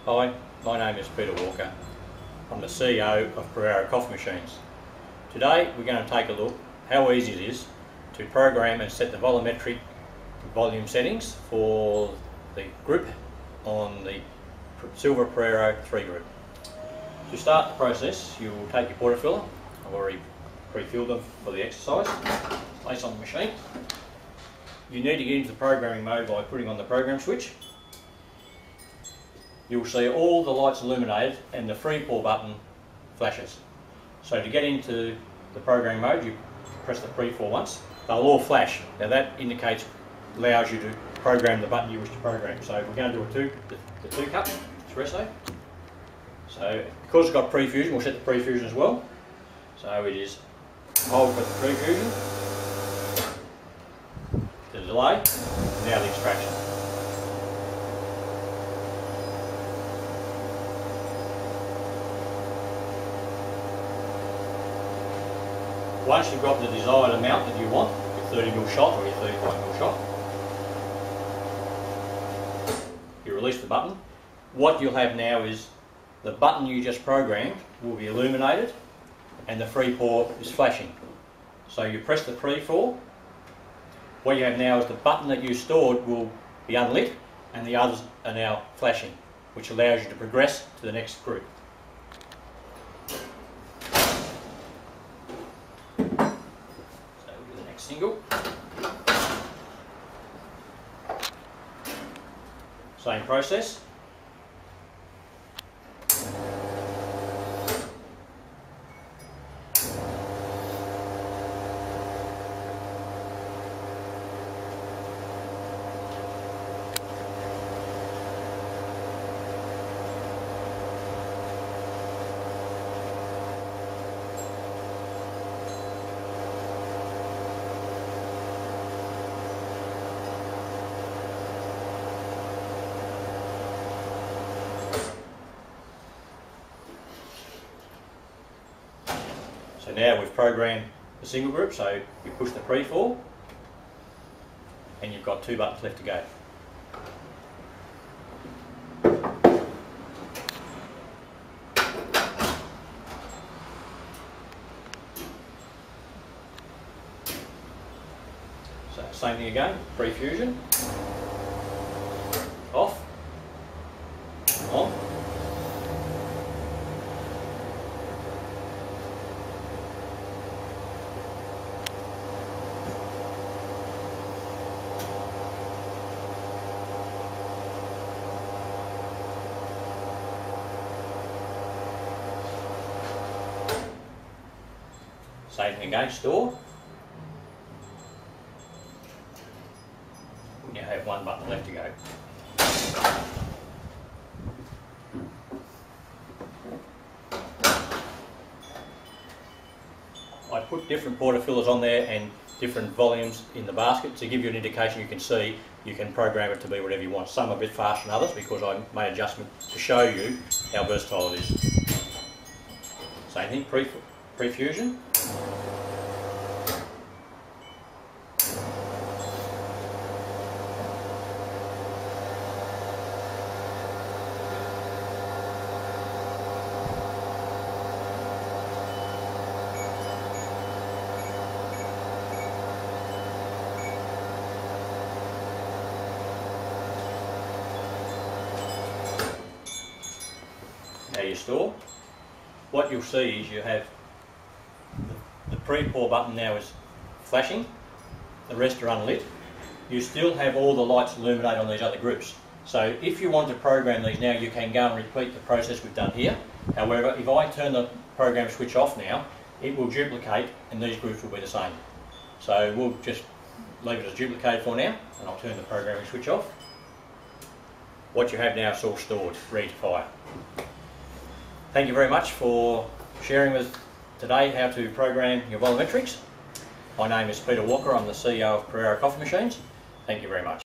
Hi, my name is Peter Walker. I'm the CEO of Pierro Coffee Machines. Today we're going to take a look how easy it is to program and set the volumetric volume settings for the grip on the Silver Repair 3 grip. To start the process, you will take your portafiller. I've already pre-filled them for the exercise. Place on the machine. You need to get into the programming mode by putting on the program switch. You'll see all the lights illuminated and the free pour button flashes. So to get into the programming mode, you press the pre-pour once. They'll all flash. Now that allows you to program the button you wish to program. So we're going to do the 2 cup espresso. So because it's got pre-fusion, we'll set the pre-fusion as well. So it is hold for the pre-fusion, the delay, now the extraction. Once you've got the desired amount that you want, your 30ml shot or your 35ml shot, you release the button. What you'll have now is the button you just programmed will be illuminated and the free pour is flashing. So you press the pre-pour. What you have now is the button that you stored will be unlit and the others are now flashing, which allows you to progress to the next group. Single. Same process. So now we've programmed the single group, so you push the pre-pour and you've got 2 buttons left to go. So same thing again, pre-fusion, off, on. Same thing again, store. We now have 1 button left to go. I put different portafillers on there and different volumes in the basket to give you an indication. You can see you can program it to be whatever you want. Some are a bit faster than others because I made adjustments to show you how versatile it is. Same thing, pre-fusion. Now you store. What you'll see is you have the pre-pour button now is flashing, the rest are unlit. You still have all the lights illuminated on these other groups. So if you want to program these now, you can go and repeat the process we've done here. However, if I turn the program switch off now, it will duplicate and these groups will be the same. So we'll just leave it as duplicated for now and I'll turn the programming switch off. What you have now is all stored, ready to fire. Thank you very much for sharing with today how to program your volumetrics. My name is Peter Walker, I'm the CEO of Pierro Coffee Machines. Thank you very much.